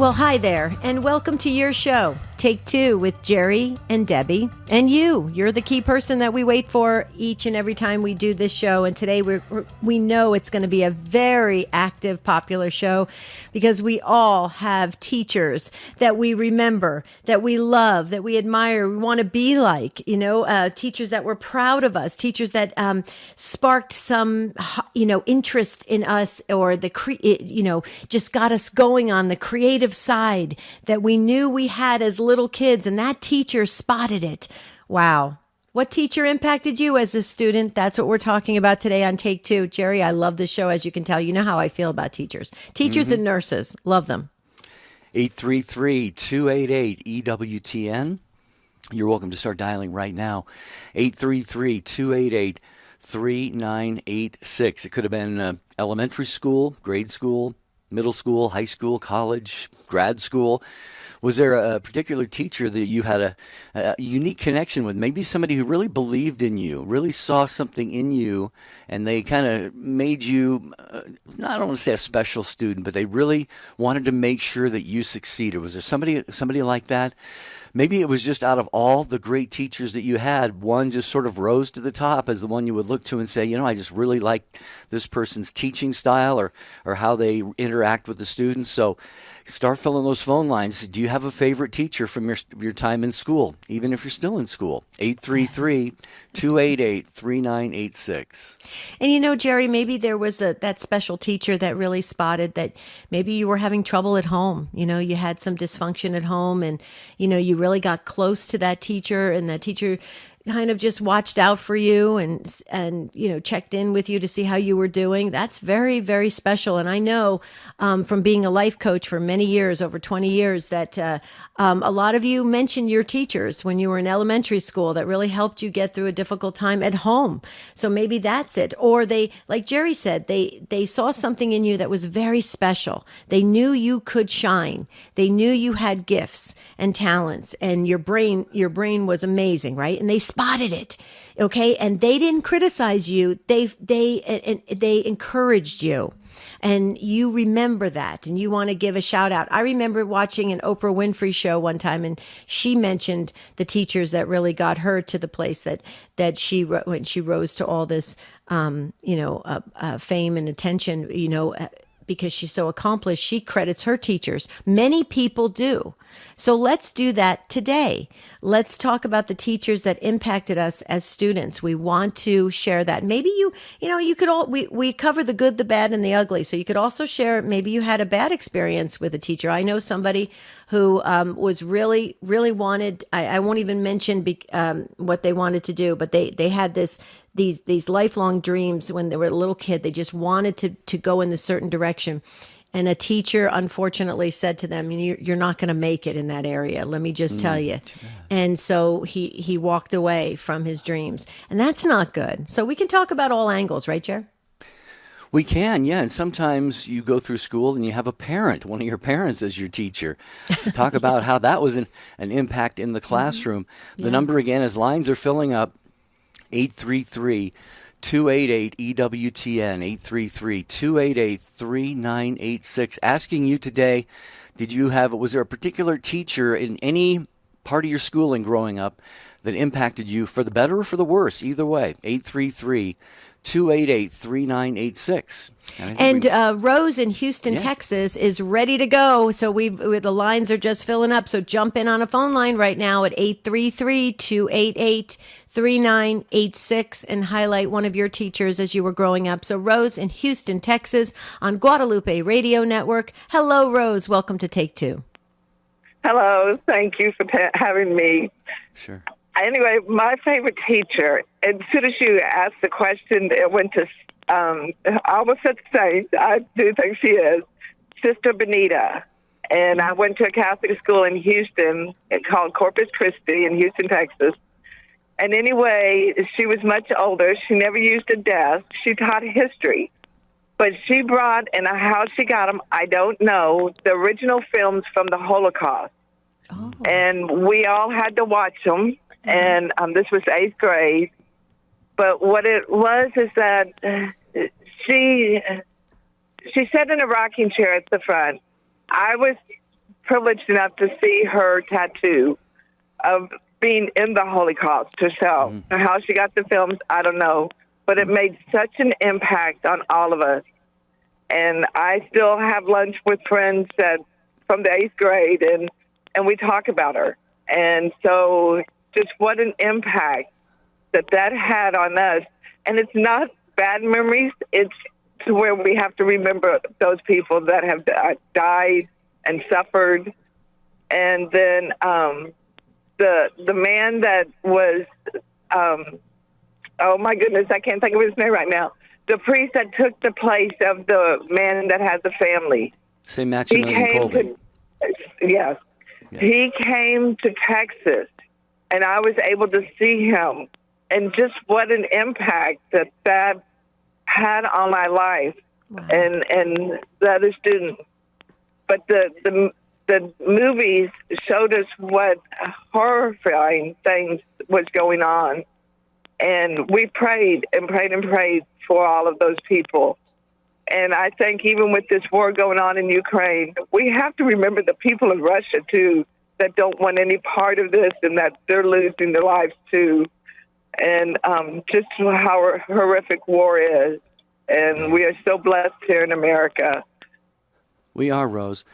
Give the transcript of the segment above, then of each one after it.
Well, hi there, and welcome to your show, Take Two with Jerry and Debbie. And you're the key person that we wait for each and every time we do this show. And today we know it's going to be a very active, popular show because we all have teachers that we remember, that we love, that we admire, we want to be like, teachers that were proud of us, teachers that sparked some, interest in us, or just got us going on the creative side that we knew we had as little kids, and that teacher spotted it. Wow. What teacher impacted you as a student? That's what we're talking about today on Take Two. Jerry, I love this show. As you can tell, you know how I feel about teachers. Teachers and nurses. Love them. 833-288-EWTN. You're welcome to start dialing right now. 833-288-3986. It could have been elementary school, grade school, middle school, high school, college, grad school. Was there a particular teacher that you had a unique connection with? Maybe somebody who really believed in you, really saw something in you, and they kind of made you, I don't want to say a special student, but they really wanted to make sure that you succeeded. Was there somebody like that? Maybe it was just out of all the great teachers that you had, one just sort of rose to the top as the one you would look to and say, I just really like this person's teaching style or how they interact with the students. So start filling those phone lines. Do you have a favorite teacher from your time in school, even if you're still in school? 833-288-3986. And Jerry, maybe there was that special teacher that really spotted that maybe you were having trouble at home. You had some dysfunction at home, and, you really got close to that teacher, and that teacher kind of just watched out for you and checked in with you to see how you were doing. That's very, very special. And I know from being a life coach for many years, over 20 years, that a lot of you mentioned your teachers when you were in elementary school that really helped you get through a difficult time at home. So maybe that's it. Or they, like Jerry said, they saw something in you that was very special. They knew you could shine. They knew you had gifts and talents, and your brain was amazing, right? And they spotted it, okay? And they didn't criticize you. They encouraged you. And you remember that, and you want to give a shout out. I remember watching an Oprah Winfrey show one time, and she mentioned the teachers that really got her to the place that when she rose to all this, fame and attention, because she's so accomplished, she credits her teachers. Many people do. So let's do that today. Let's talk about the teachers that impacted us as students. We want to share that. Maybe you could we cover the good, the bad, and the ugly. So you could also share, maybe you had a bad experience with a teacher. I know somebody who was really, really wanted, I won't even mention what they wanted to do, but they had these lifelong dreams when they were a little kid. They just wanted to go in a certain direction. And a teacher, unfortunately, said to them, you're not going to make it in that area. Let me just tell you. And so he walked away from his dreams. And that's not good. So we can talk about all angles, right, Jer? We can, yeah. And sometimes you go through school and you have one of your parents as your teacher. So talk about how that was an impact in the classroom. The number again, as lines are filling up, 833-288-EWTN, 833-288-3986. Asking you today, was there a particular teacher in any part of your schooling growing up that impacted you for the better or for the worse? Either way, 833-288-3986. And Rose in Houston, Texas is ready to go. So the lines are just filling up. So jump in on a phone line right now at 833-288-3986 and highlight one of your teachers as you were growing up. So Rose in Houston, Texas on Guadalupe Radio Network. Hello, Rose. Welcome to Take Two. Hello. Thank you for having me. Sure. Anyway, my favorite teacher, as soon as you asked the question, it went to, I almost said Saint. I do think she is, Sister Bonita. And I went to a Catholic school in Houston called Corpus Christi in Houston, Texas. And anyway, she was much older. She never used a desk. She taught history. But she brought, and how she got them, I don't know, the original films from the Holocaust. Oh. And we all had to watch them. And this was 8th grade. But what it was is that she sat in a rocking chair at the front. I was privileged enough to see her tattoo of being in the Holocaust herself. How she got the films, I don't know. But it made such an impact on all of us. And I still have lunch with friends from the 8th grade, and we talk about her. And so just what an impact that had on us. And it's not bad memories. It's to where we have to remember those people that have died and suffered. And then the man that was, oh my goodness, I can't think of his name right now. The priest that took the place of the man that had the family. Say Maximilian Kolbe. Yes. Yeah. He came to Texas, and I was able to see him. And just what an impact that had on my life. Wow. and the other students. But the movies showed us what horrifying things was going on. And we prayed and prayed and prayed for all of those people. And I think even with this war going on in Ukraine, we have to remember the people of Russia, too, that don't want any part of this and that they're losing their lives, too. And just how horrific war is. And we are so blessed here in America. We are, Rose.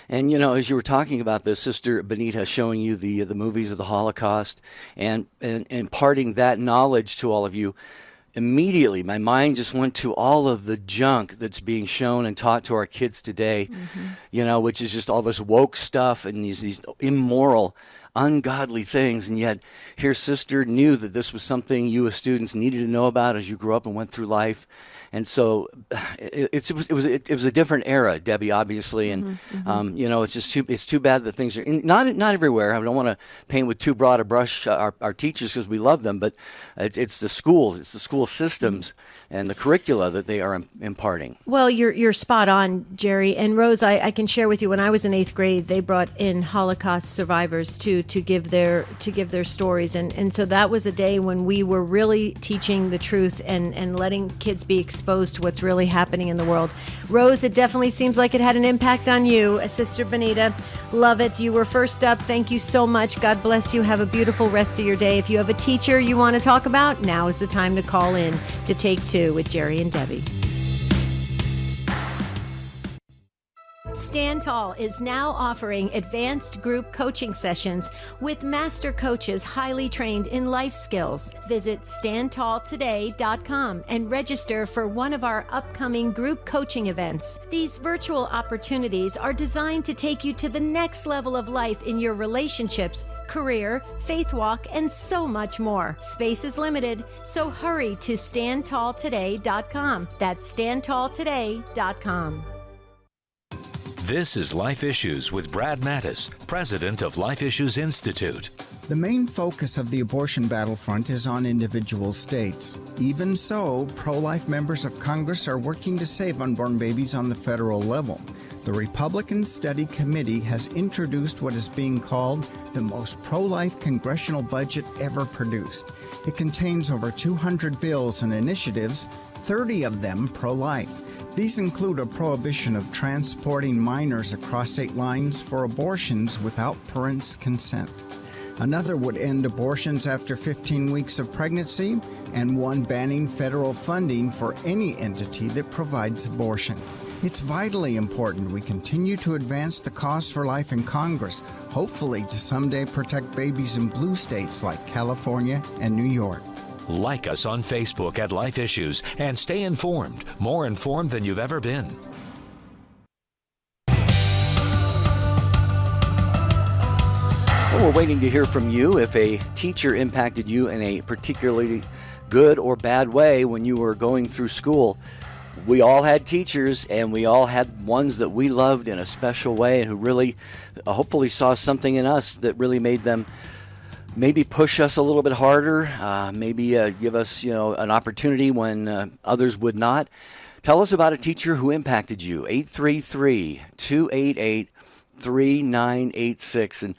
And, you know, as you were talking about this, Sister Bonita showing you the movies of the Holocaust and imparting that knowledge to all of you, immediately my mind just went to all of the junk that's being shown and taught to our kids today, you know, which is just all this woke stuff and these immoral, ungodly things. And yet here Sister knew that this was something you as students needed to know about as you grew up and went through life. And so it was a different era, Debbie, obviously, and you know, it's too bad that things are not everywhere. I don't want to paint with too broad a brush our teachers, because we love them, but it's the schools, it's the school systems and the curricula that they are imparting. Well, you're spot on, Jerry. And Rose, I can share with you, when I was in 8th grade, they brought in Holocaust survivors to give their stories, and so that was a day when we were really teaching the truth and letting kids be exposed to what's really happening in the world. Rose, it definitely seems like it had an impact on you. Sister Bonita, love it. You were first up. Thank you so much. God bless you. Have a beautiful rest of your day. If you have a teacher you want to talk about, now is the time to call in to Take Two with Jerry and Debbie. Stand Tall is now offering advanced group coaching sessions with master coaches highly trained in life skills. Visit standtalltoday.com and register for one of our upcoming group coaching events. These virtual opportunities are designed to take you to the next level of life in your relationships, career, faith walk, and so much more. Space is limited, so hurry to standtalltoday.com. That's standtalltoday.com. This is Life Issues with Brad Mattis, president of Life Issues Institute. The main focus of the abortion battlefront is on individual states. Even so, pro-life members of Congress are working to save unborn babies on the federal level. The Republican Study Committee has introduced what is being called the most pro-life congressional budget ever produced. It contains over 200 bills and initiatives, 30 of them pro-life. These include a prohibition of transporting minors across state lines for abortions without parents' consent. Another would end abortions after 15 weeks of pregnancy, and one banning federal funding for any entity that provides abortion. It's vitally important we continue to advance the cause for life in Congress, hopefully to someday protect babies in blue states like California and New York. Like us on Facebook at Life Issues and stay informed, more informed than you've ever been. Well, we're waiting to hear from you if a teacher impacted you in a particularly good or bad way when you were going through school. We all had teachers, and we all had ones that we loved in a special way and who really hopefully saw something in us that really made them maybe push us a little bit harder, maybe give us, an opportunity when others would not. Tell us about a teacher who impacted you. 833-288-3986. And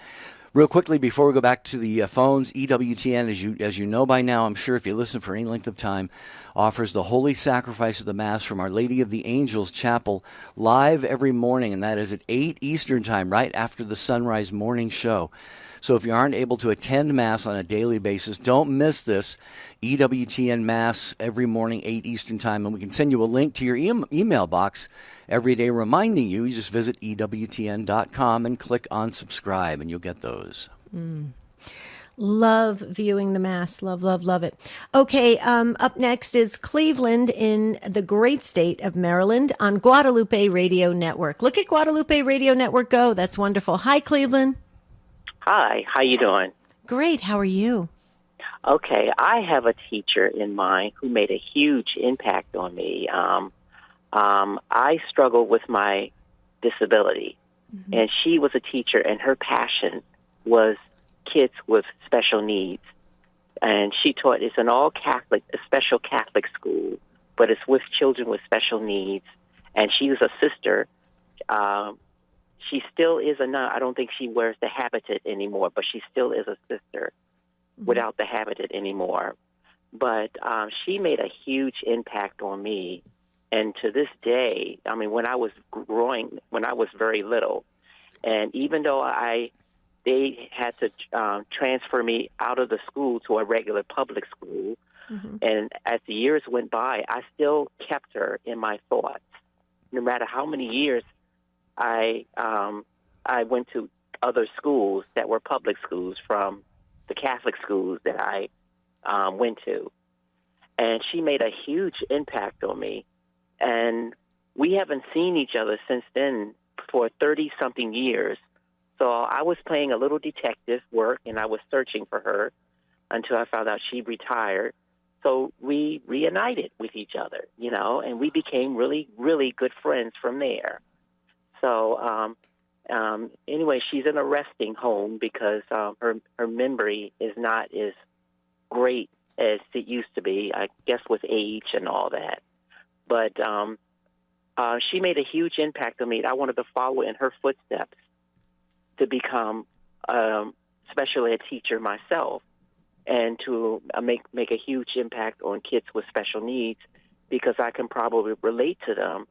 real quickly, before we go back to the phones, EWTN, as you know by now, I'm sure if you listen for any length of time, offers the Holy Sacrifice of the Mass from Our Lady of the Angels Chapel live every morning, and that is at 8 Eastern Time, right after the sunrise morning show. So if you aren't able to attend Mass on a daily basis, don't miss this EWTN Mass every morning, 8 Eastern Time, and we can send you a link to your email box every day reminding you. You just visit EWTN.com and click on subscribe, and you'll get those. Love viewing the Mass. Love, love, love it. Okay, up next is Cleveland in the great state of Maryland on Guadalupe Radio Network. Look at Guadalupe Radio Network go. That's wonderful. Hi, Cleveland. Hi, how you doing? Great. How are you? Okay, I have a teacher in mind who made a huge impact on me. I struggle with my disability, and she was a teacher, and her passion was kids with special needs. And she taught, it's an all-Catholic, a special Catholic school, but it's with children with special needs. And she was a sister. She still is a nun. I don't think she wears the habitat anymore, but she still is a sister without the habitat anymore. But she made a huge impact on me. And to this day, I mean, when I was very little, and even though they had to transfer me out of the school to a regular public school, and as the years went by, I still kept her in my thoughts. No matter how many years I went to other schools that were public schools from the Catholic schools that I went to. And she made a huge impact on me. And we haven't seen each other since then for 30-something years. So I was playing a little detective work, and I was searching for her until I found out she retired. So we reunited with each other, and we became really, really good friends from there. So anyway, she's in a resting home because her memory is not as great as it used to be, I guess with age and all that. But she made a huge impact on me. I wanted to follow in her footsteps to become special ed teacher myself and to make a huge impact on kids with special needs because I can probably relate to them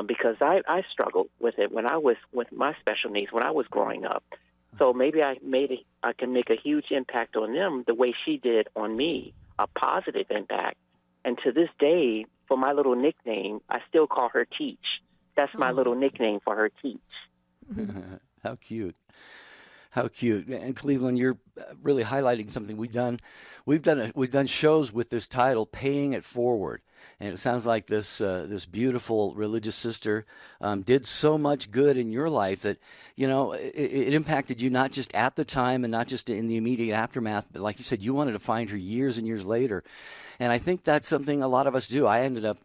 because I struggled with it when I was with my special needs when I was growing up. So maybe I can make a huge impact on them the way she did on me, a positive impact. And to this day, for my little nickname, I still call her Teach. That's my little nickname for her, Teach. How cute. How cute. And Cleveland, you're really highlighting something we've done. We've done shows with this title, Paying It Forward. And it sounds like this beautiful religious sister did so much good in your life that, it impacted you not just at the time and not just in the immediate aftermath, but like you said, you wanted to find her years and years later. And I think that's something a lot of us do. I ended up,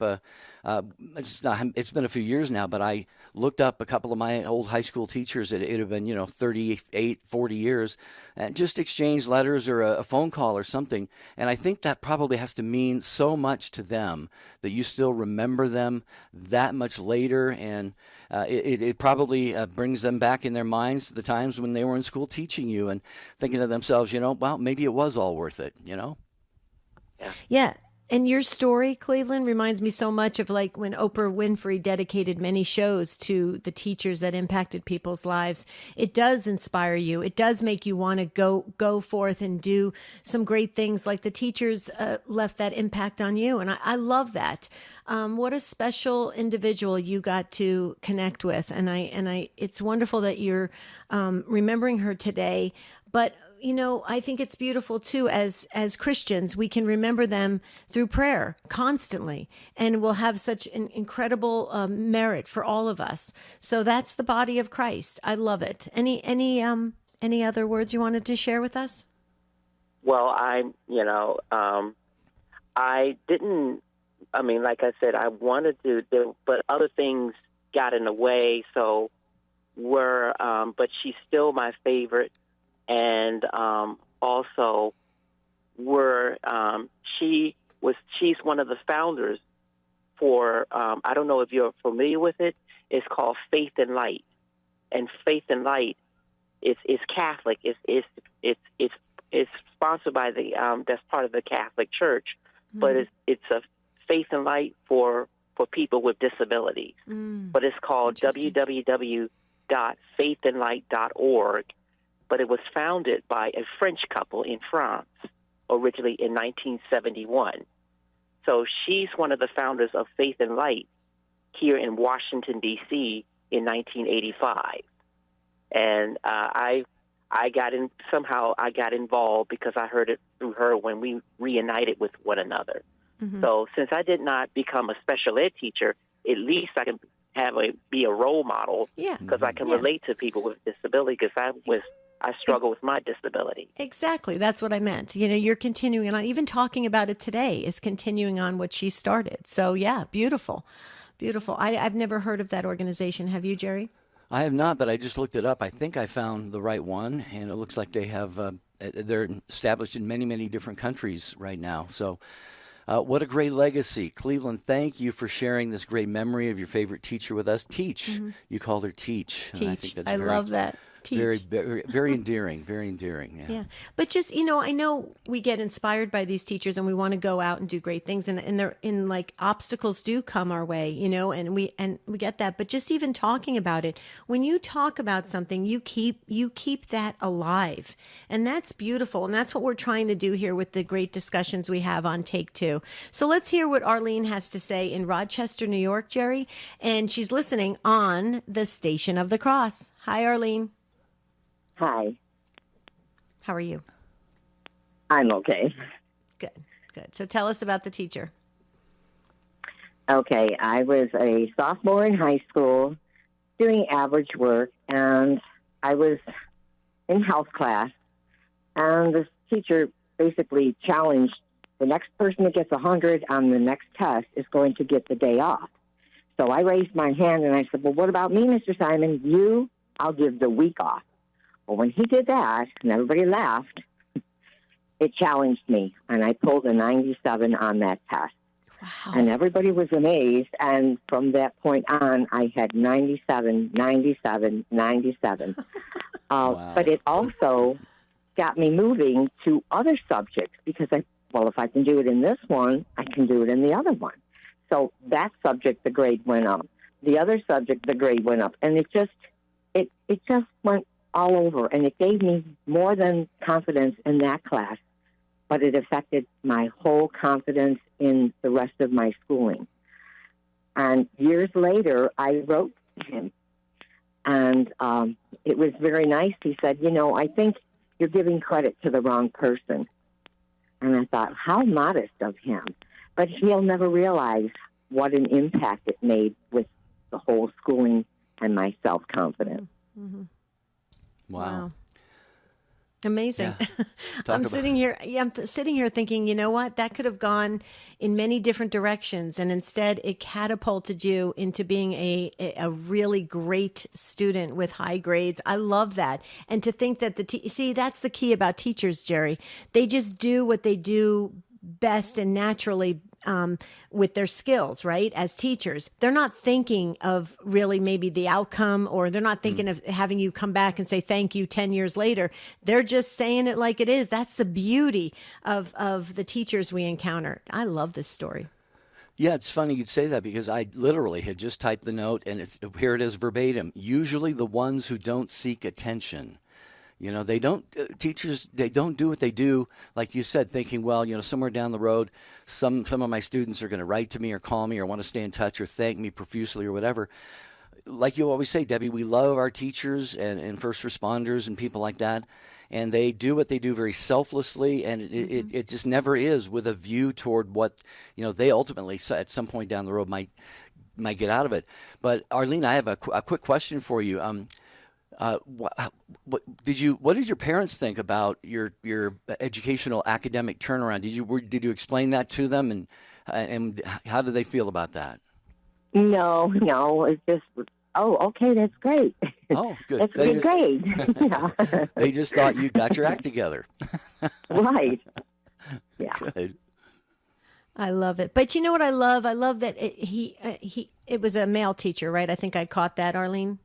it's been a few years now, but I looked up a couple of my old high school teachers. It had been, 38, 40 years, and just exchanged letters or a phone call or something. And I think that probably has to mean so much to them that you still remember them that much later. And it probably brings them back in their minds to the times when they were in school teaching you and thinking to themselves, well, maybe it was all worth it, Yeah. And your story, Cleveland, reminds me so much of like when Oprah Winfrey dedicated many shows to the teachers that impacted people's lives. It does inspire you. It does make you want to go forth and do some great things like the teachers left that impact on you. And I love that. What a special individual you got to connect with. And it's wonderful that you're remembering her today. But I think it's beautiful too, as Christians, we can remember them through prayer constantly, and we'll have such an incredible merit for all of us. So that's the body of Christ. I love it. Any other words you wanted to share with us? Well, I didn't, like I said, I wanted to, but other things got in the way. So but she's still my favorite. And also, she's one of the founders for. I don't know if you're familiar with it. It's called Faith and Light, and Faith and Light is Catholic. It's sponsored by that's part of the Catholic Church. but it's a faith and light for people with disabilities. But it's called www.faithandlight.org. But it was founded by a French couple in France, originally in 1971. So she's one of the founders of Faith and Light here in Washington, D.C. in 1985. And I got involved because I heard it through her when we reunited with one another. So since I did not become a special ed teacher, at least I can be a role model because I can relate to people with disability because I struggle with my disability. Exactly. That's what I meant. You're continuing on. Even talking about it today is continuing on what she started. So, yeah, beautiful. Beautiful. I've never heard of that organization. Have you, Jerry? I have not, but I just looked it up. I think I found the right one, and it looks like they have, they're established in many, many different countries right now. So what a great legacy. Cleveland, thank you for sharing this great memory of your favorite teacher with us. Teach. You called her Teach. Teach. And I think that's love that. Teach. Very endearing. Very endearing. Yeah. But just, I know we get inspired by these teachers and we want to go out and do great things and they're like obstacles do come our way, and we get that. But just even talking about it, when you talk about something, you keep that alive. And that's beautiful. And that's what we're trying to do here with the great discussions we have on Take Two. So let's hear what Arlene has to say in Rochester, New York, Jerry. And she's listening on the Station of the Cross. Hi, Arlene. Hi. How are you? I'm okay. Good. So tell us about the teacher. Okay, I was a sophomore in high school doing average work, and I was in health class, and the teacher basically challenged the next person that gets 100 on the next test is going to get the day off. So I raised my hand, and I said, well, what about me, Mr. Simon? I'll give the week off. Well, when he did that, and everybody laughed, it challenged me, and I pulled a 97 on that test. Wow. And everybody was amazed, and from that point on, I had 97, 97, 97. Wow. But it also got me moving to other subjects, because if I can do it in this one, I can do it in the other one. So that subject, the grade went up. The other subject, the grade went up. And it just went all over, and it gave me more than confidence in that class, but it affected my whole confidence in the rest of my schooling. And years later, I wrote to him, and it was very nice. He said, I think you're giving credit to the wrong person. And I thought, how modest of him. But he'll never realize what an impact it made with the whole schooling and my self-confidence. Mm-hmm. Wow. Amazing. Yeah. I'm sitting here thinking, you know what? That could have gone in many different directions. And instead it catapulted you into being a really great student with high grades. I love that. And to think that that's the key about teachers, Jerry. They just do what they do best and naturally with their skills, right? As teachers, they're not thinking of really maybe the outcome, or they're not thinking of having you come back and say thank you 10 years later. They're just saying it like it is. That's the beauty of the teachers we encounter. I love this story. Yeah, it's funny you'd say that because I literally had just typed the note, and here it is verbatim. Usually the ones who don't seek attention. Teachers, they don't do what they do, like you said, thinking, well, somewhere down the road, some of my students are going to write to me or call me or want to stay in touch or thank me profusely or whatever. Like you always say, Debbie, we love our teachers and first responders and people like that, and they do what they do very selflessly, and it just never is with a view toward what, they ultimately at some point down the road might get out of it. But Arlene, I have a quick question for you. What did your parents think about your educational academic turnaround? Did you explain that to them, and how did they feel about that? No, it's just, okay, that's great. Oh, good. That's a good grade. Yeah. They just thought you got your act together. Right. Yeah. Good. I love it. But you know what I love? I love that it was a male teacher, right? I think I caught that, Arlene.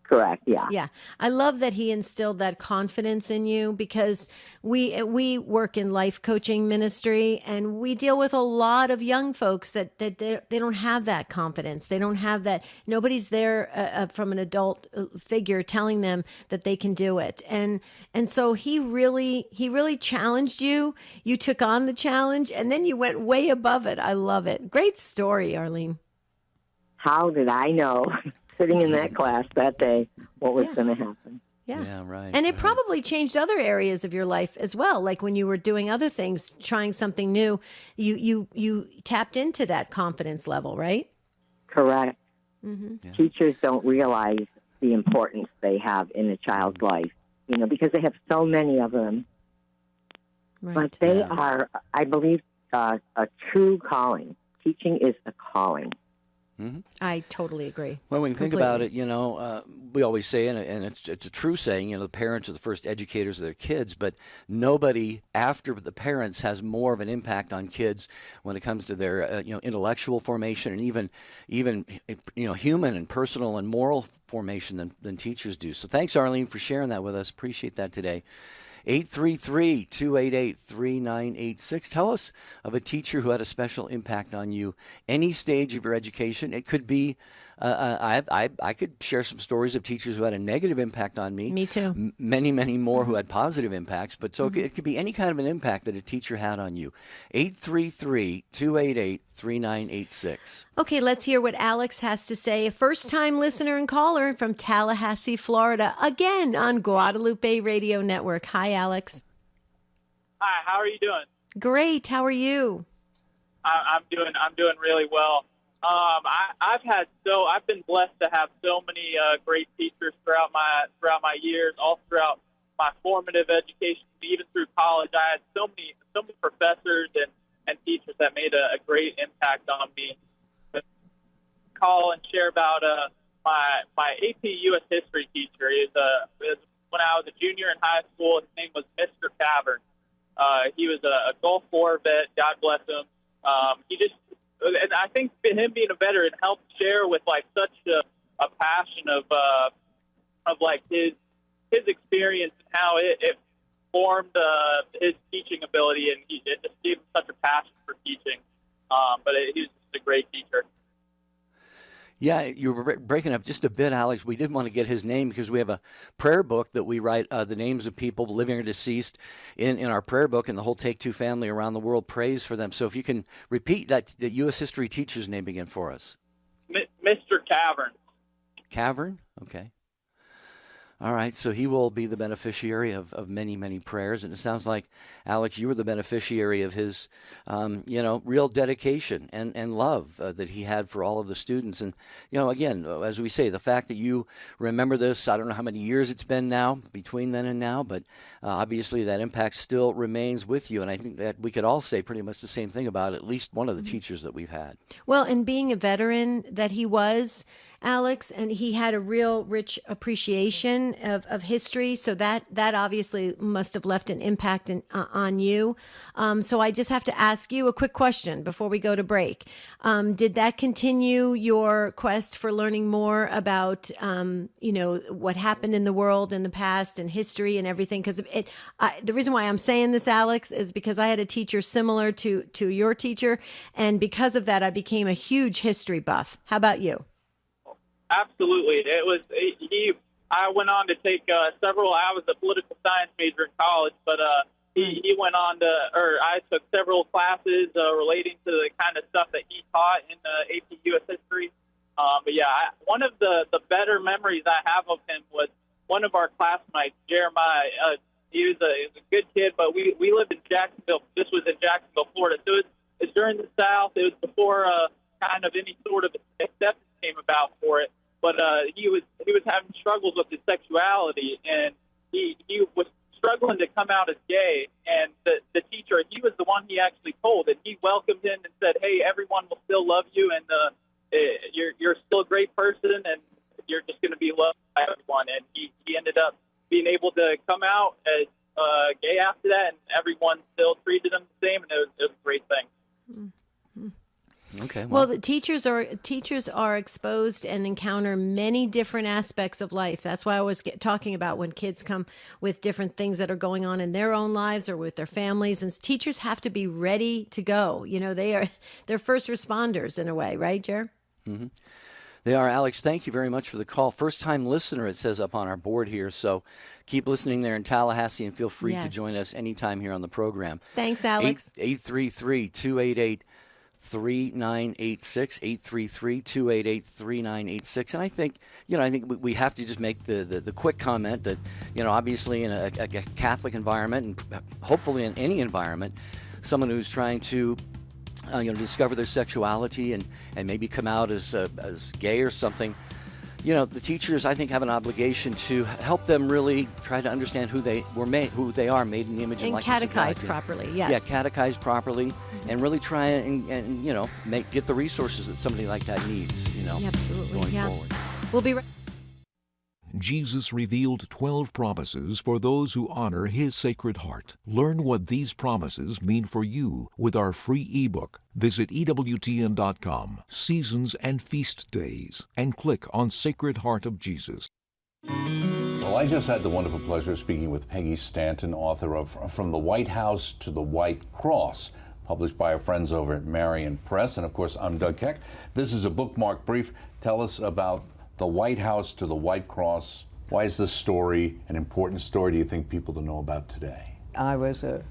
Correct, yeah. Yeah, I love that he instilled that confidence in you, because we work in life coaching ministry, and we deal with a lot of young folks that they don't have that confidence. They don't have that. Nobody's there from an adult figure telling them that they can do it. And so he really challenged you. You took on the challenge, and then you went way above it. I love it. Great story, Arlene. How did I know, sitting in that class that day, what was going to happen? Yeah. Yeah, right. And it right. probably changed other areas of your life as well. Like when you were doing other things, trying something new, you tapped into that confidence level, right? Correct. Mm-hmm. Teachers don't realize the importance they have in a child's life, because they have so many of them. Right. But they are, I believe, a true calling. Teaching is a calling. Mm-hmm. I totally agree. Well, when you think Completely. about it, we always say, and it's a true saying, the parents are the first educators of their kids, but nobody after the parents has more of an impact on kids when it comes to their, intellectual formation and even human and personal and moral formation than teachers do. So thanks, Arlene, for sharing that with us. Appreciate that today. 833-288-3986. Tell us of a teacher who had a special impact on you, any stage of your education. It could be, I could share some stories of teachers who had a negative impact on me. Me too. Many, many more who had positive impacts. But so it could be any kind of an impact that a teacher had on you. 833-288-3986. Okay, let's hear what Alex has to say. A first-time listener and caller from Tallahassee, Florida, again on Guadalupe Radio Network. Hi, Alex. Hi, how are you doing? Great. How are you? I'm doing really well. I've been blessed to have so many great teachers throughout my years, all throughout my formative education, even through college. I had so many professors and teachers that made a great impact on me. Call and share about my AP U.S. history teacher. Is when I was a junior in high school. His name was Mr. Cavern. He was a Gulf War vet. God bless him. And I think him being a veteran helped share with such a passion of his experience and how it formed his teaching ability, and it just gave him such a passion for teaching. But he was just a great teacher. Yeah, you were breaking up just a bit, Alex. We did want to get his name because we have a prayer book that we write the names of people living or deceased in our prayer book, and the whole Take Two family around the world prays for them. So if you can repeat the U.S. history teacher's name again for us. Mr. Cavern. Cavern? Okay. All right, so he will be the beneficiary of many, many prayers. And it sounds like, Alex, you were the beneficiary of his, real dedication and love that he had for all of the students. And, again, as we say, the fact that you remember this, I don't know how many years it's been now, between then and now, but obviously that impact still remains with you. And I think that we could all say pretty much the same thing about at least one of the teachers that we've had. Well, and being a veteran that he was, Alex, and he had a real rich appreciation of history, so that obviously must have left an impact on you. So I just have to ask you a quick question before we go to break. Did that continue your quest for learning more about what happened in the world in the past and history and everything? Because the reason why I'm saying this, Alex, is because I had a teacher similar to your teacher, and because of that, I became a huge history buff. How about you? Absolutely. I went on to take several. I was a political science major in college, but he went on I took several classes relating to the kind of stuff that he taught in AP U.S. history. But yeah, one of the better memories I have of him was one of our classmates, Jeremiah. He was a good kid, but we lived in Jacksonville. This was in Jacksonville, Florida. So it's during the South. It was before kind of any sort of acceptance came about for it. But he was having struggles with his sexuality, and he was struggling to come out as gay. And the teacher, he was the one he actually told, and he welcomed him and said, "Hey, everyone will still love you, and you're still a great person, and you're just going to be loved by everyone." And he ended up being able to come out as gay after that, and everyone still treated him the same, and it was a great thing. Okay, Well, well, the teachers are exposed and encounter many different aspects of life. That's why I was talking about when kids come with different things that are going on in their own lives or with their families, and teachers have to be ready to go. They're first responders in a way, right, Jer? they are. Alex, thank you very much for the call. First-time listener, it says up on our board here, so keep listening there in Tallahassee and feel free to Yes. join us anytime here on the program. Thanks, Alex. 833-288 3986 833-288-3986. And I think we have to just make the quick comment that obviously in a Catholic environment, and hopefully in any environment, someone who's trying to discover their sexuality and maybe come out as gay or something, the teachers, I think, have an obligation to help them really try to understand who they are, made in the image and likeness of God. Catechize properly, yes. Yeah, catechize properly, and really try and get the resources that somebody like that needs. Absolutely, going yeah. forward. We'll be right. Jesus revealed 12 promises for those who honor His Sacred Heart. Learn what these promises mean for you with our free ebook. Visit EWTN.com, Seasons and Feast Days, and click on Sacred Heart of Jesus. Well, I just had the wonderful pleasure of speaking with Peggy Stanton, author of From the White House to the White Cross, published by our friends over at Marion Press. And of course, I'm Doug Keck. This is a bookmark brief. Tell us about the White House to the White Cross. Why is this story an important story, do you think, people to know about today? I was a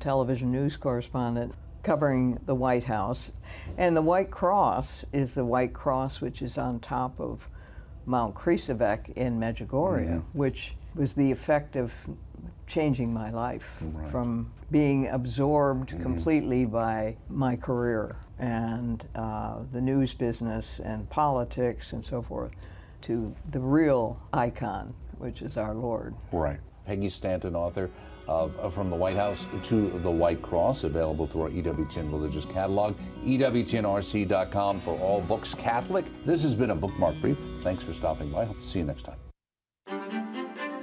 television news correspondent covering the White House. And the White Cross is the White Cross which is on top of Mount Krusevic in Medjugorje, which was the effect of changing my life from being absorbed completely by my career and the news business and politics and so forth, to the real icon, which is our Lord. Right. Peggy Stanton, author of From the White House to the White Cross, available through our EWTN religious catalog, EWTNRC.com for all books Catholic. This has been a bookmark brief. Thanks for stopping by. Hope to see you next time.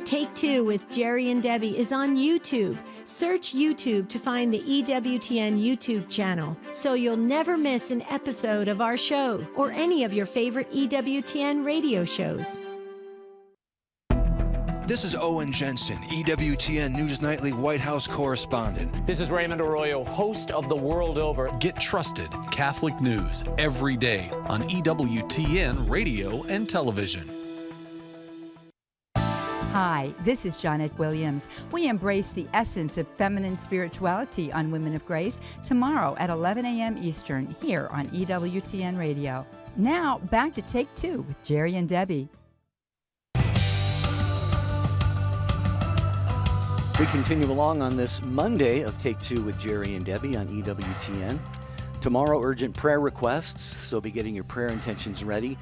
Take Two with Jerry and Debbie is on YouTube. Search YouTube to find the EWTN YouTube channel so you'll never miss an episode of our show or any of your favorite EWTN radio shows. This is Owen Jensen, EWTN News Nightly White House correspondent. This is Raymond Arroyo, host of The World Over. Get trusted Catholic news every day on EWTN radio and television. Hi, this is Janet Williams. We embrace the essence of feminine spirituality on Women of Grace tomorrow at 11 a.m. Eastern here on EWTN Radio. Now, back to Take Two with Jerry and Debbie. We continue along on this Monday of Take Two with Jerry and Debbie on EWTN. Tomorrow, urgent prayer requests, so be getting your prayer intentions ready.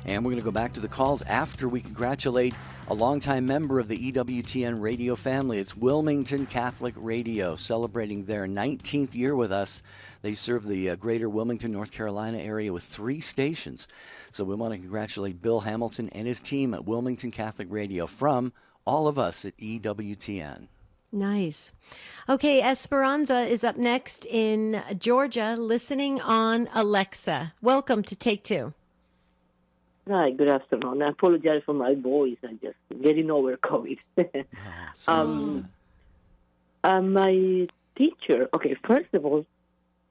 And we're going to go back to the calls after we congratulate a longtime member of the EWTN radio family. It's Wilmington Catholic Radio, celebrating their 19th year with us. They serve the greater Wilmington, North Carolina area with 3 stations. So we want to congratulate Bill Hamilton and his team at Wilmington Catholic Radio from all of us at EWTN. Nice. Okay, Esperanza is up next in Georgia, listening on Alexa. Welcome to Take Two. Hi, good afternoon. I apologize for my voice. I'm just getting over COVID. My teacher, okay, first of all,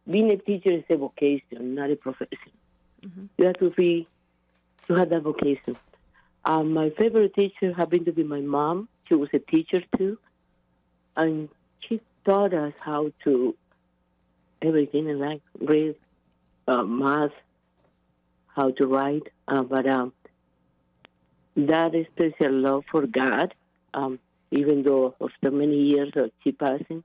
being a teacher is a vocation, not a profession. Mm-hmm. You have to have that vocation. My favorite teacher happened to be my mom. She was a teacher too. And she taught us how to everything in life, read, math, how to write, but that special love for God, even though after many years of she passing,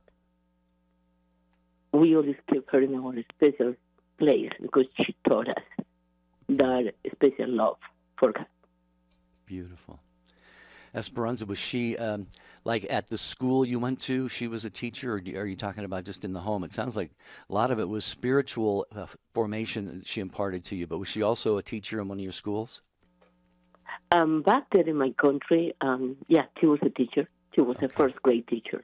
we always keep her in our special place because she taught us that special love for God. Beautiful. Esperanza, was she like at the school you went to? She was a teacher, or are you talking about just in the home? It sounds like a lot of it was spiritual formation that she imparted to you, but was she also a teacher in one of your schools? Back there in my country, yeah, she was a teacher. She was a first grade teacher.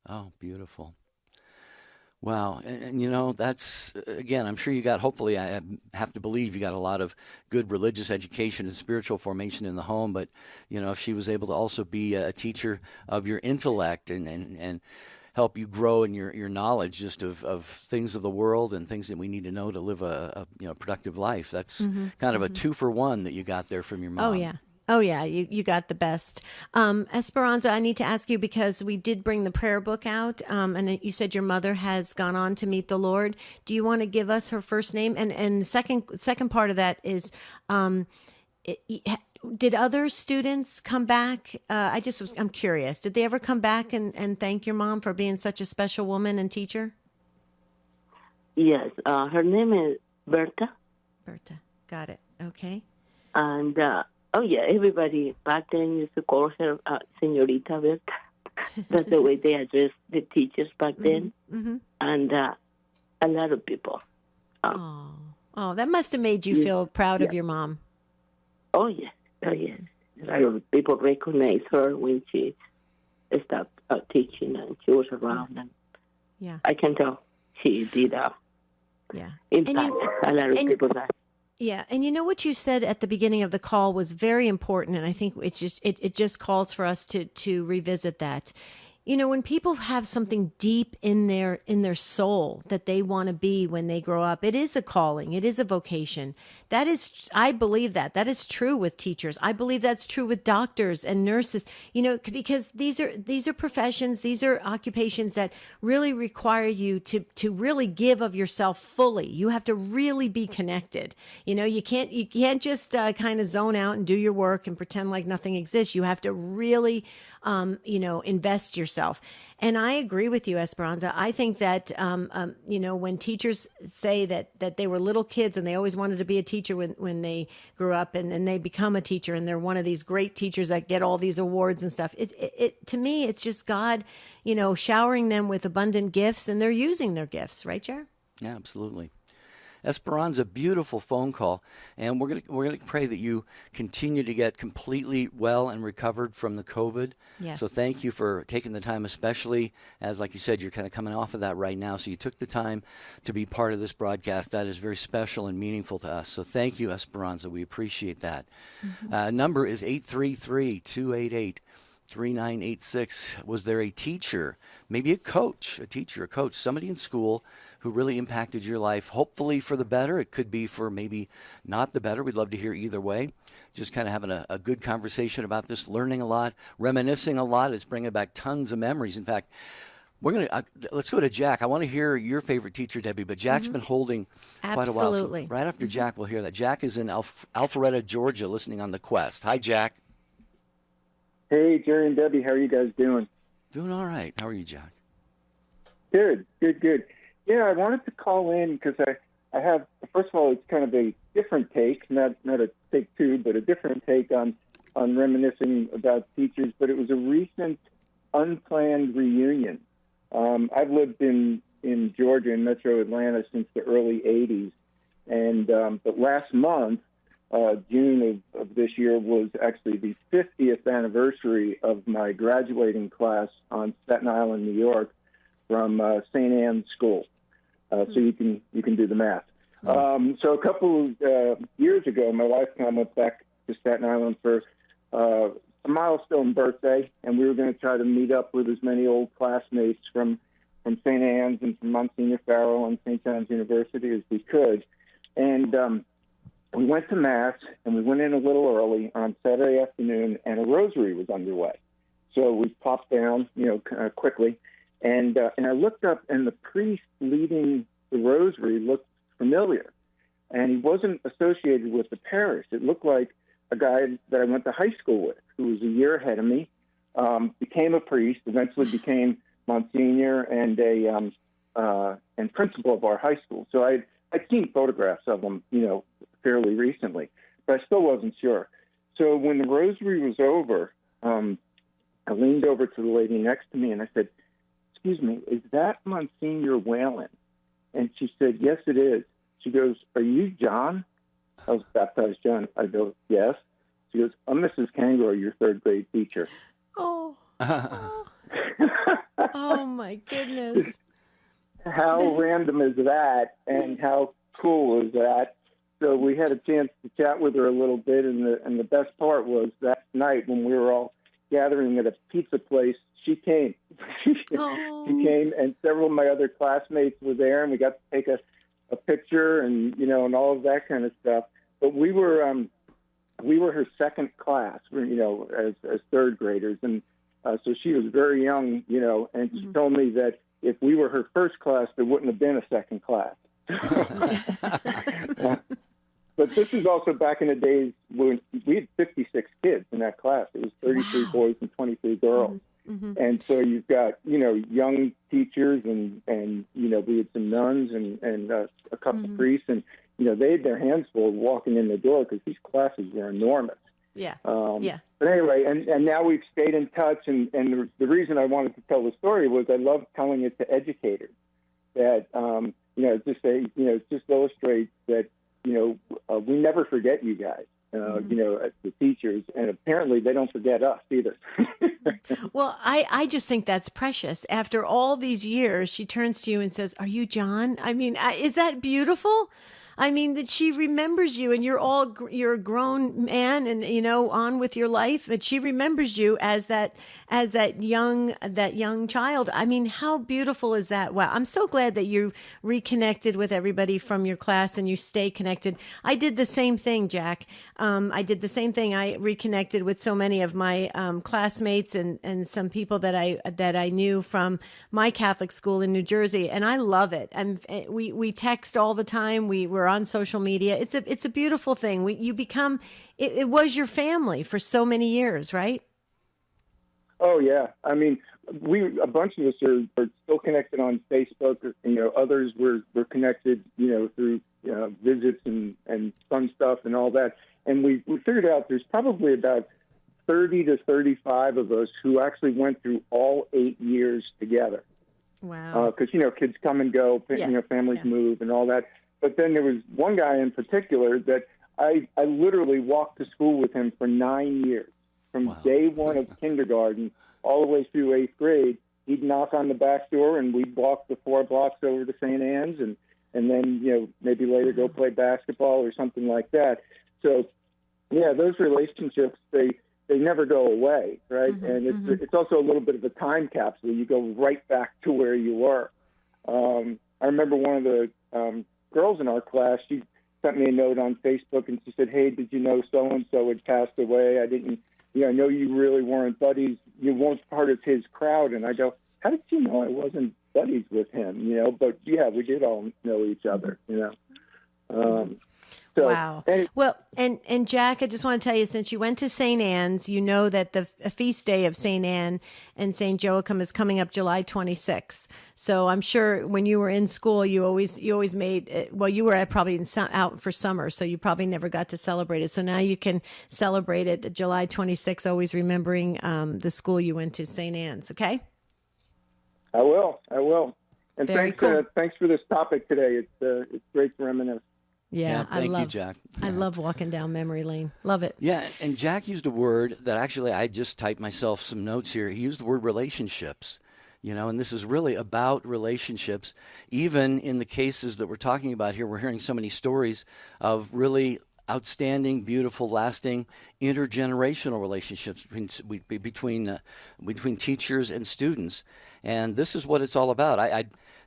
Oh, beautiful. Wow. And that's, again, I'm sure you got, hopefully, I have to believe you got a lot of good religious education and spiritual formation in the home. But, if she was able to also be a teacher of your intellect and help you grow in your knowledge just of things of the world and things that we need to know to live a productive life. That's kind of a 2-for-1 that you got there from your mom. Oh, yeah. Oh, yeah, you got the best. Esperanza, I need to ask you, because we did bring the prayer book out, and you said your mother has gone on to meet the Lord. Do you want to give us her first name? And the second part of that is, did other students come back? I'm curious. Did they ever come back and thank your mom for being such a special woman and teacher? Yes, her name is Berta. Berta, got it. Okay. And oh yeah, everybody back then used to call her Señorita Berta. That's the way they addressed the teachers back then, and a lot of people. Oh, that must have made you feel proud of your mom. Oh yeah, oh yeah. A lot of people recognize her when she stopped teaching, and she was around, and I can tell she did impact a lot of people's lives. Yeah, and what you said at the beginning of the call was very important, and I think it just calls for us to revisit that. When people have something deep in their soul that they want to be when they grow up, it is a calling, it is a vocation. I believe that is true with teachers. I believe that's true with doctors and nurses. Because these are professions, these are occupations that really require you to really give of yourself fully. You have to really be connected. You can't just kind of zone out and do your work and pretend like nothing exists. You have to really invest yourself. And I agree with you, Esperanza. I think that, when teachers say that they were little kids and they always wanted to be a teacher when they grew up, and then they become a teacher and they're one of these great teachers that get all these awards and stuff. It to me, it's just God, showering them with abundant gifts, and they're using their gifts. Right, Jer? Yeah, absolutely. Esperanza, beautiful phone call, and we're gonna pray that you continue to get completely well and recovered from the COVID. Yes. So thank you for taking the time, especially as, like you said, you're kind of coming off of that right now. So you took the time to be part of this broadcast. That is very special and meaningful to us. So thank you, Esperanza. We appreciate that. Number is 833-288-3986. Was there a teacher, maybe a coach, somebody in school who really impacted your life, hopefully for the better? It could be for maybe not the better. We'd love to hear either way. Just kind of having a good conversation about this, learning a lot, reminiscing a lot. It's bringing back tons of memories. In fact, let's go to Jack. I want to hear your favorite teacher, Debbie, but Jack's been holding quite a while. Absolutely. So right after Jack, we'll hear that. Jack is in Alpharetta, Georgia, listening on The Quest. Hi, Jack. Hey, Jerry and Debbie, how are you guys doing? Doing all right. How are you, Jack? Good. Yeah, I wanted to call in because I have, first of all, it's kind of a different take, not a take two, but a different take on reminiscing about teachers. But it was a recent unplanned reunion. I've lived in Georgia, in Metro Atlanta, since the early 80s. And but last month, June of this year, was actually the 50th anniversary of my graduating class on Staten Island, New York, from St. Anne's School. So you can do the math. So a couple of years ago, my wife and I went back to Staten Island for a milestone birthday, and we were going to try to meet up with as many old classmates from St. Anne's and from Monsignor Farrell and St. John's University as we could. And we went to Mass, and we went in a little early on Saturday afternoon, and a rosary was underway. So we popped down, quickly. And I looked up, and the priest leading the rosary looked familiar. And he wasn't associated with the parish. It looked like a guy that I went to high school with, who was a year ahead of me, became a priest, eventually became Monsignor and and principal of our high school. So I'd seen photographs of him, fairly recently, but I still wasn't sure. So when the rosary was over, I leaned over to the lady next to me, and I said, "Excuse me, is that Monsignor Whalen?" And she said, "Yes, it is." She goes, "Are you John?" I was baptized John. I go, "Yes." She goes, "I'm Mrs. Kangro, your third grade teacher." Oh. Oh my goodness. how random is that, and how cool is that? So we had a chance to chat with her a little bit, and the best part was that night when we were all gathering at a pizza place, she came. She came, and several of my other classmates were there, and we got to take a picture, and and all of that kind of stuff. But we were her second class, as third graders, and so she was very young, and she told me that if we were her first class, there wouldn't have been a second class. But this is also back in the days when we had 56 kids in that class. It was 33 boys and 23 girls. And so you've got, young teachers and we had some nuns and a couple of priests, and, they had their hands full walking in the door because these classes were enormous. Yeah. But anyway, and now we've stayed in touch, and the reason I wanted to tell the story was I love telling it to educators that, just illustrates that, we never forget you guys, as the teachers, and apparently they don't forget us either. Well, I just think that's precious. After all these years, she turns to you and says, "Are you John?" I mean, is that beautiful? I mean, that she remembers you, and you're a grown man, and on with your life, but she remembers you as that young child. I mean, how beautiful is that? Wow, I'm so glad that you reconnected with everybody from your class and you stay connected. I did the same thing, Jack. I did the same thing. I reconnected with so many of my classmates and some people that I knew from my Catholic school in New Jersey, and I love it. And we text all the time. We're on social media. It's a beautiful thing. You become it was your family for so many years, right? Oh yeah. I mean, a bunch of us are still connected on Facebook. Others were connected, through visits and fun stuff and all that. And we figured out there's probably about 30 to 35 of us who actually went through all 8 years together. Wow. Because kids come and go, families move and all that. But then there was one guy in particular that I literally walked to school with him for 9 years. From day one of kindergarten all the way through 8th grade, he'd knock on the back door and we'd walk the 4 blocks over to St. Anne's and then, maybe later go play basketball or something like that. So, yeah, those relationships, they never go away, right? And it's also a little bit of a time capsule. You go right back to where you were. I remember one of the girls in our class, she sent me a note on Facebook and she said, "Hey, did you know so-and-so had passed away? I didn't, I know you really weren't buddies. You weren't part of his crowd." And I go, "How did you know I wasn't buddies with him?" But yeah, we did all know each other, So, wow. Well, and Jack, I just want to tell you, since you went to St. Anne's, you know that the feast day of St. Anne and St. Joachim is coming up July 26th. So I'm sure when you were in school, you always made it, well, you were probably out for summer, so you probably never got to celebrate it. So now you can celebrate it July 26th, always remembering the school you went to, St. Anne's. Okay? I will. And Very thanks, cool. Thanks for this topic today. It's great to reminisce. Yeah, thank you, Jack. I love walking down memory lane. Love it. Yeah, and Jack used a word that actually I just typed myself some notes here. He used the word relationships, and this is really about relationships. Even in the cases that we're talking about here, we're hearing so many stories of really outstanding, beautiful, lasting intergenerational relationships between teachers and students. And this is what it's all about.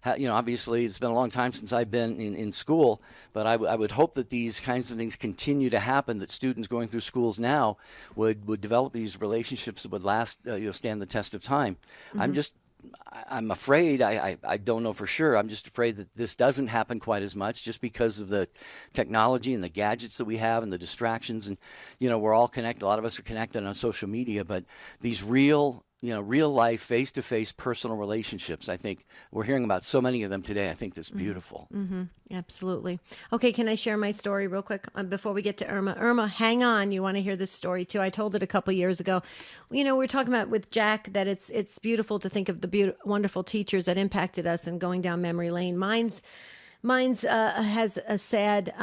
Obviously, it's been a long time since I've been in school, but I would hope that these kinds of things continue to happen, that students going through schools now would develop these relationships that would last, stand the test of time. I'm afraid, I don't know for sure, I'm just afraid that this doesn't happen quite as much just because of the technology and the gadgets that we have and the distractions. And, we're all connected. A lot of us are connected on social media, but these real life, face-to-face personal relationships, I think we're hearing about so many of them today. I think that's beautiful. Absolutely. Okay, can I share my story real quick before we get to Irma? Irma, hang on. You want to hear this story too. I told it a couple years ago. We were talking about with Jack that it's beautiful to think of the wonderful teachers that impacted us and going down memory lane. Mine's has a sad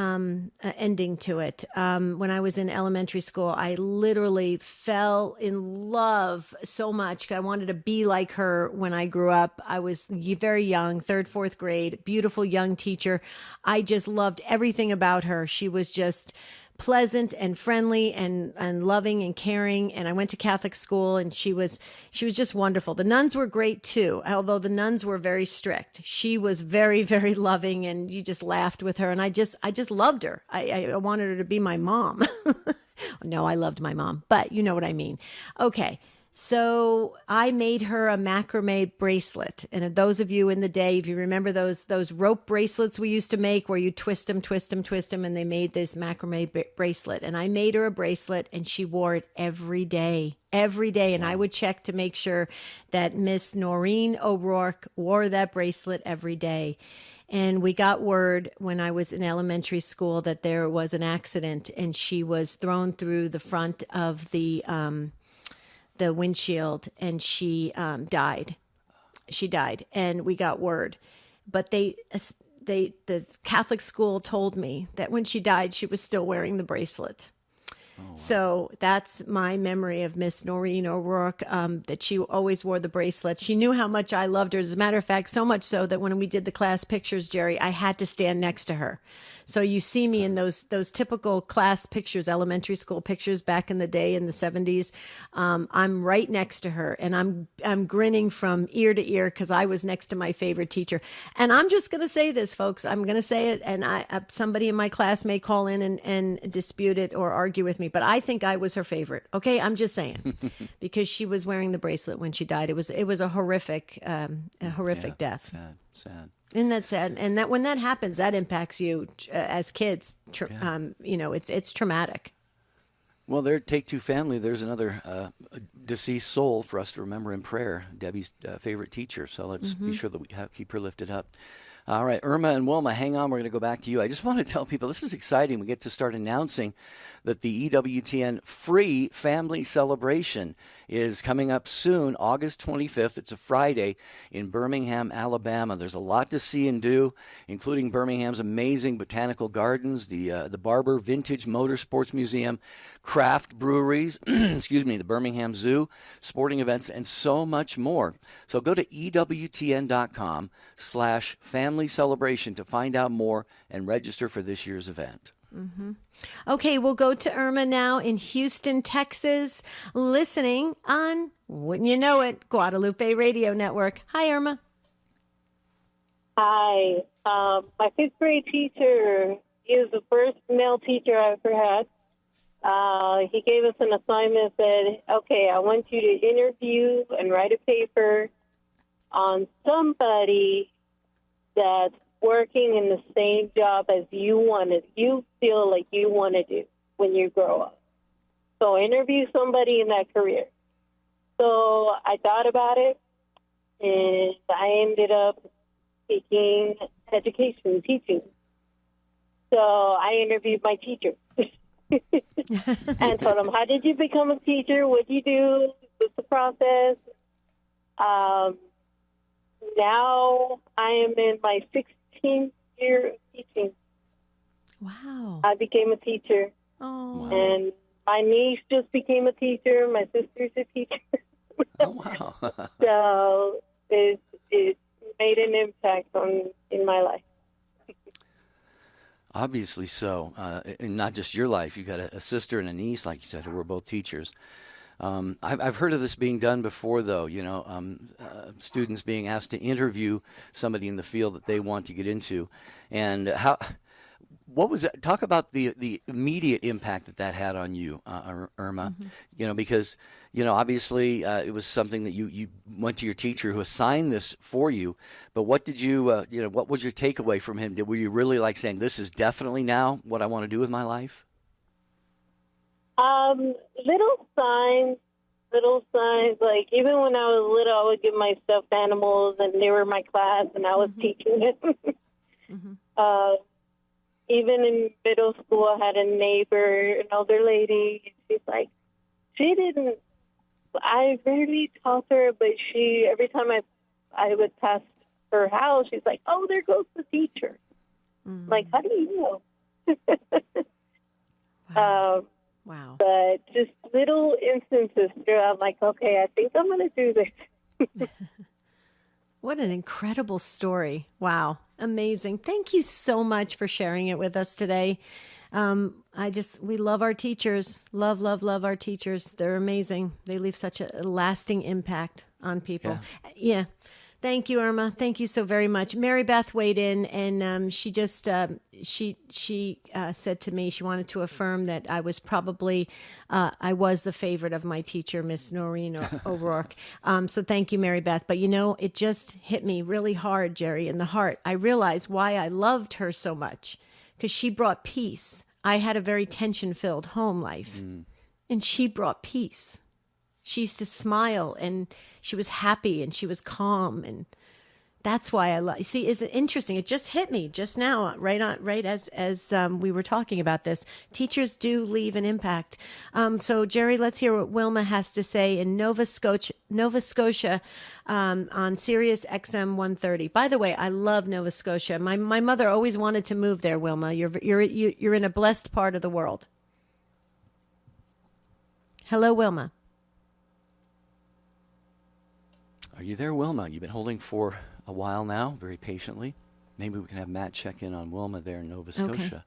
ending to it. When I was in elementary school, I literally fell in love so much. I wanted to be like her when I grew up. I was very young, third, fourth grade, beautiful young teacher. I just loved everything about her. She was just pleasant and friendly and loving and caring. And I went to Catholic school, and she was just wonderful. The nuns were great too, although the nuns were very strict. She was very, very loving, and you just laughed with her. And I just loved her. I wanted her to be my mom. No, I loved my mom, but you know what I mean. Okay. So I made her a macrame bracelet. And those of you in the day, if you remember those rope bracelets we used to make where you twist them, and they made this macrame bracelet. And I made her a bracelet, and she wore it every day. And I would check to make sure that Miss Noreen O'Rourke wore that bracelet every day. And we got word when I was in elementary school that there was an accident, and she was thrown through the front of the windshield, and she died. She died, and we got word. But the Catholic school told me that when she died, she was still wearing the bracelet. Oh, wow. So that's my memory of Miss Noreen O'Rourke, that she always wore the bracelet. She knew how much I loved her. As a matter of fact, so much so that when we did the class pictures, Jerry, I had to stand next to her. So you see me in those typical class pictures, elementary school pictures back in the day in the 70s. I'm right next to her, and I'm grinning from ear to ear because I was next to my favorite teacher. And I'm just going to say this, folks. I'm going to say it, and somebody in my class may call in and dispute it or argue with me, but I think I was her favorite. Okay, I'm just saying, because she was wearing the bracelet when she died. It was a horrific death. Sad. Isn't that sad? And that when that happens, that impacts you as kids. It's traumatic. Well, there, Take Two family, there's another deceased soul for us to remember in prayer, Debbie's favorite teacher. So let's be sure that we keep her lifted up. All right, Irma and Wilma, hang on. We're going to go back to you. I just want to tell people this is exciting. We get to start announcing that the EWTN free family celebration is coming up soon, August 25th. It's a Friday in Birmingham, Alabama. There's a lot to see and do, including Birmingham's amazing botanical gardens, the Barber Vintage Motorsports Museum, craft breweries, the Birmingham Zoo, sporting events, and so much more. So go to EWTN.com/family celebration to find out more and register for this year's event. Okay, we'll go to Irma now in Houston, Texas, listening on, wouldn't you know it, Guadalupe Radio Network. Hi, Irma. Hi. My fifth grade teacher is the first male teacher I ever had. He gave us an assignment, said, okay, I want you to interview and write a paper on somebody that's working in the same job as you feel like you want to do when you grow up. So interview somebody in that career. So I thought about it, and I ended up taking education, teaching. So I interviewed my teacher and told him, how did you become a teacher? What do you do? What's the process? Now I am in my 16th year of teaching. Wow. I became a teacher. Oh. And my niece just became a teacher. My sister's a teacher. Oh, wow. So it made an impact in my life. Obviously so. And not just your life. You've got a sister and a niece, like you said, who were both teachers. I've heard of this being done before, though, students being asked to interview somebody in the field that they want to get into. And what was that? Talk about the immediate impact that had on you, Irma, because, obviously it was something that you went to your teacher who assigned this for you. But what did you, what was your takeaway from him? Were you really like saying, this is definitely now what I want to do with my life? Little signs, like even when I was little, I would give my stuffed animals and they were my class and I was teaching them. Even in middle school, I had a neighbor, an older lady. She's like, I rarely taught her, but every time I would pass her house, she's like, oh, there goes the teacher. Like, how do you know? Wow. But just little instances throughout, like, okay, I think I'm going to do this. What an incredible story. Wow. Amazing. Thank you so much for sharing it with us today. We love our teachers. Love, love, love our teachers. They're amazing. They leave such a lasting impact on people. Yeah. Thank you, Irma. Thank you so very much. Mary Beth weighed in, and she just she said to me she wanted to affirm that I was probably I was the favorite of my teacher, Miss Noreen O'Rourke. So thank you, Mary Beth. But it just hit me really hard, Jerry, in the heart. I realized why I loved her so much, because she brought peace. I had a very tension-filled home life, and she brought peace. She used to smile, and she was happy, and she was calm, and that's why I love. See, is it interesting? It just hit me just now, right as we were talking about this. Teachers do leave an impact. So, Jerry, let's hear what Wilma has to say in Nova Scotia, on Sirius XM 130. By the way, I love Nova Scotia. My mother always wanted to move there. Wilma, you're in a blessed part of the world. Hello, Wilma. Are you there, Wilma? You've been holding for a while now, very patiently. Maybe we can have Matt check in on Wilma there in Nova Scotia. Okay.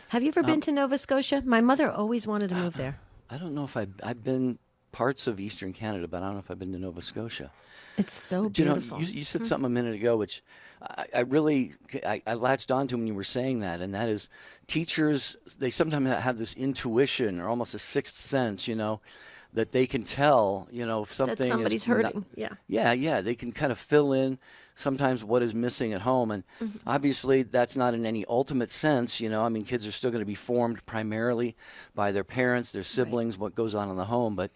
Have you ever been to Nova Scotia? My mother always wanted to move there. I don't know if I've been parts of Eastern Canada, but I don't know if I've been to Nova Scotia. It's so beautiful. You said something a minute ago, which I really latched onto when you were saying that, and that is teachers, they sometimes have this intuition or almost a sixth sense, that they can tell, if something that somebody's hurting. Yeah. They can kind of fill in sometimes what is missing at home. And obviously that's not in any ultimate sense, kids are still going to be formed primarily by their parents, their siblings, what goes on in the home. But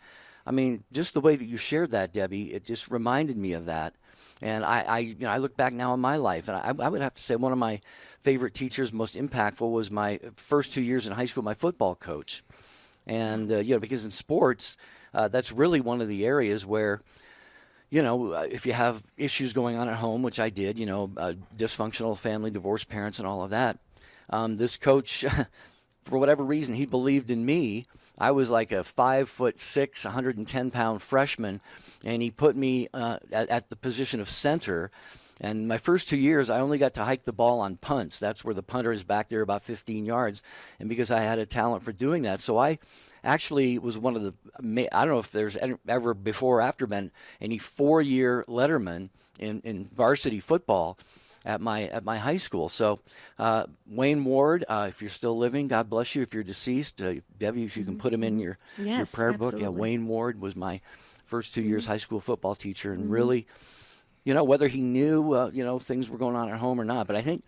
just the way that you shared that, Debbie, it just reminded me of that. And I look back now on my life, and I would have to say one of my favorite teachers, most impactful, was my first 2 years in high school, my football coach. And, because in sports, that's really one of the areas where, if you have issues going on at home, which I did, dysfunctional family, divorced parents and all of that, this coach, for whatever reason, he believed in me. I was like a 5'6", 110-pound freshman, and he put me at the position of center. And my first 2 years, I only got to hike the ball on punts. That's where the punter is back there about 15 yards. And because I had a talent for doing that. So I actually was one of the, I don't know if there's ever before or after been any 4-year letterman in varsity football at my high school. So Wayne Ward, if you're still living, God bless you. If you're deceased, Debbie, if you can put him in your prayer book. Yeah, Wayne Ward was my first 2 years high school football teacher, and really, whether he knew, things were going on at home or not. But I think,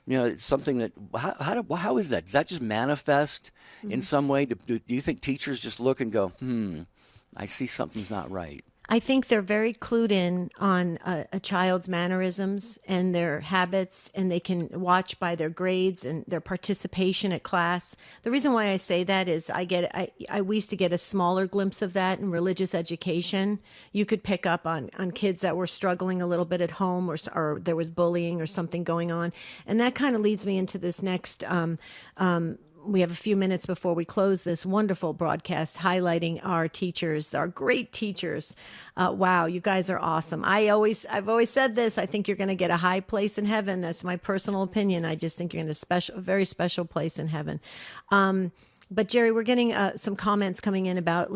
it's something that, how is that? Does that just manifest in some way? Do you think teachers just look and go, I see something's not right? I think they're very clued in on a child's mannerisms and their habits, and they can watch by their grades and their participation at class. The reason why I say that is we used to get a smaller glimpse of that in religious education. You could pick up on kids that were struggling a little bit at home, or there was bullying or something going on. And that kind of leads me into this next we have a few minutes before we close this wonderful broadcast highlighting our teachers, our great teachers. Wow, you guys are awesome. I've always said this. I think you're going to get a high place in heaven. That's my personal opinion. I just think you're in a very special place in heaven. But Jerry, we're getting some comments coming in about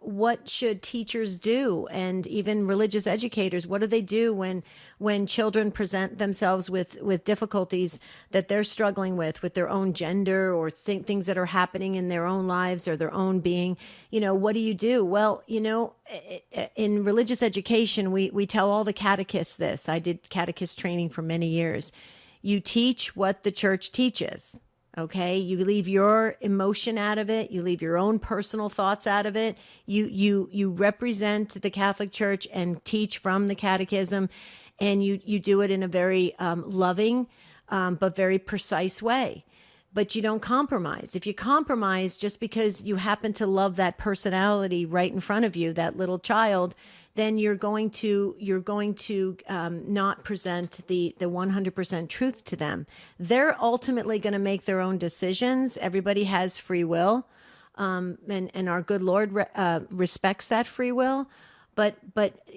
what should teachers do, and even religious educators, what do they do when children present themselves with difficulties that they're struggling with their own gender or things that are happening in their own lives or their own being? What do you do? Well, in religious education, we tell all the catechists this. I did catechist training for many years. You teach what the church teaches. Okay, you leave your emotion out of it. You leave your own personal thoughts out of it. You represent the Catholic Church and teach from the catechism, and you do it in a very loving but very precise way. But you don't compromise. If you compromise just because you happen to love that personality right in front of you, that little child, then you're going to not present the 100% truth to them. They're ultimately going to make their own decisions. Everybody has free will, and our good Lord respects that free will. But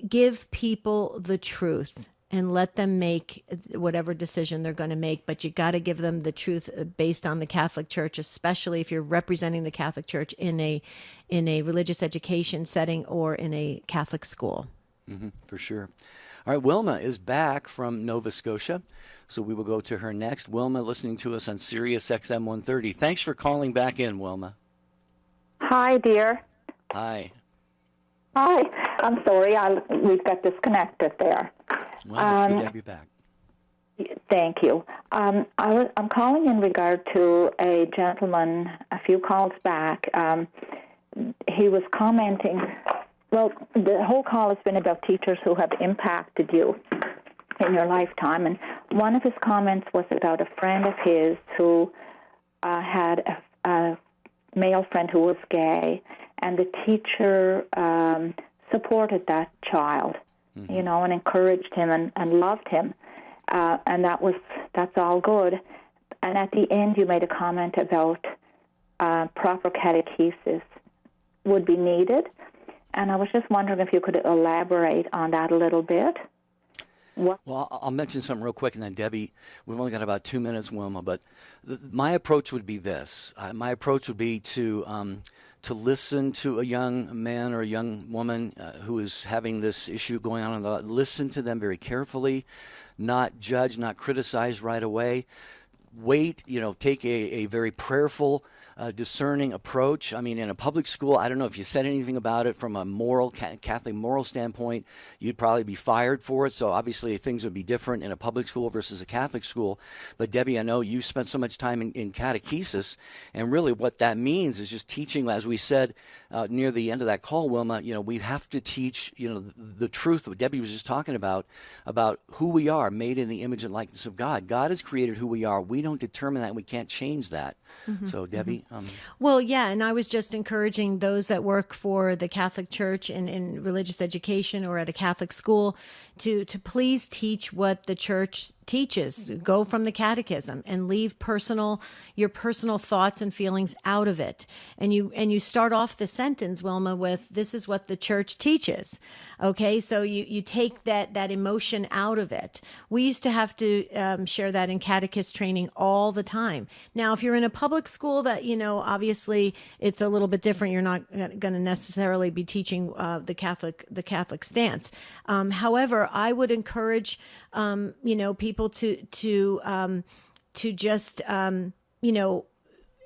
give people the truth and let them make whatever decision they're going to make. But you got to give them the truth based on the Catholic Church, especially if you're representing the Catholic Church in a religious education setting or in a Catholic school. Mm-hmm, for sure. All right, Wilma is back from Nova Scotia, so we will go to her next. Wilma, listening to us on Sirius XM 130. Thanks for calling back in, Wilma. Hi, dear. Hi. Hi. I'm sorry, we've got disconnected there. Well, it's good to have you back. Thank you. I'm calling in regard to a gentleman a few calls back. He was commenting, well, the whole call has been about teachers who have impacted you in your lifetime, and one of his comments was about a friend of his who had a male friend who was gay, and the teacher supported that child, and encouraged him and loved him, and that's all good. And at the end, you made a comment about proper catechesis would be needed, and I was just wondering if you could elaborate on that a little bit. Well, I'll mention something real quick, and then Debbie, we've only got about 2 minutes, Wilma, but my approach would be this. My approach would be to listen to a young man or a young woman who is having this issue going on, listen to them very carefully, not judge, not criticize right away. Wait, take a very prayerful, discerning approach. I mean, in a public school, I don't know if you said anything about it from a moral, Catholic moral standpoint, you'd probably be fired for it. So obviously things would be different in a public school versus a Catholic school. But Debbie, I know you spent so much time in catechesis, and really what that means is just teaching, as we said near the end of that call, Wilma, we have to teach, the truth, what Debbie was just talking about who we are, made in the image and likeness of God. God has created who we are. We don't determine that. We can't change that. Mm-hmm. So, Debbie? Well, yeah, and I was just encouraging those that work for the Catholic Church in religious education or at a Catholic school to please teach what the Church teaches. Go from the catechism and leave your personal thoughts and feelings out of it. And you start off the sentence, Wilma, with, this is what the Church teaches. Okay, so you take that emotion out of it. We used to have to share that in catechist training all the time. Now, if you're in a public school, that obviously it's a little bit different. You're not going to necessarily be teaching the Catholic stance. However, I would encourage people to just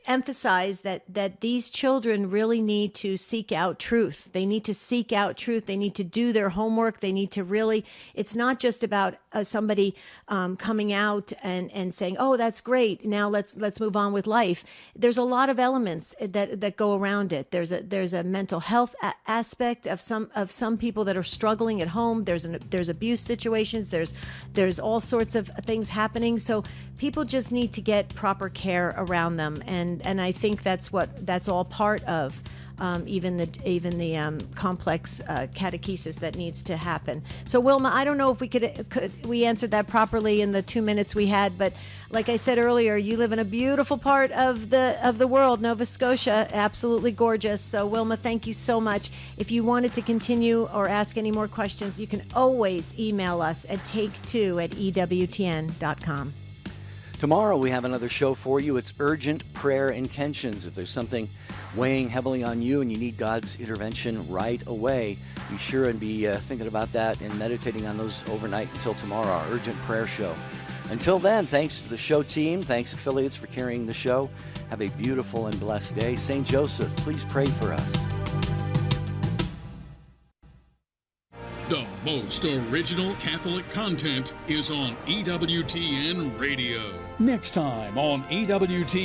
emphasize that these children really need to seek out truth. They need to seek out truth. They need to do their homework. They need to really, it's not just about somebody coming out and saying, oh, that's great, now let's move on with life. There's a lot of elements that go around it. There's a mental health aspect of some people that are struggling at home. There's abuse situations. There's all sorts of things happening. So people just need to get proper care around them, and I think that's all part of even the complex catechesis that needs to happen. So Wilma, I don't know if we answered that properly in the 2 minutes we had, but like I said earlier, you live in a beautiful part of the world, Nova Scotia, absolutely gorgeous. So Wilma, thank you so much. If you wanted to continue or ask any more questions, you can always email us at take2@ewtn.com. Tomorrow we have another show for you. It's Urgent Prayer Intentions. If there's something weighing heavily on you and you need God's intervention right away, be sure and be thinking about that and meditating on those overnight until tomorrow, our Urgent Prayer Show. Until then, thanks to the show team, thanks affiliates for carrying the show. Have a beautiful and blessed day. St. Joseph, please pray for us. The most original Catholic content is on EWTN Radio. Next time on EWTN.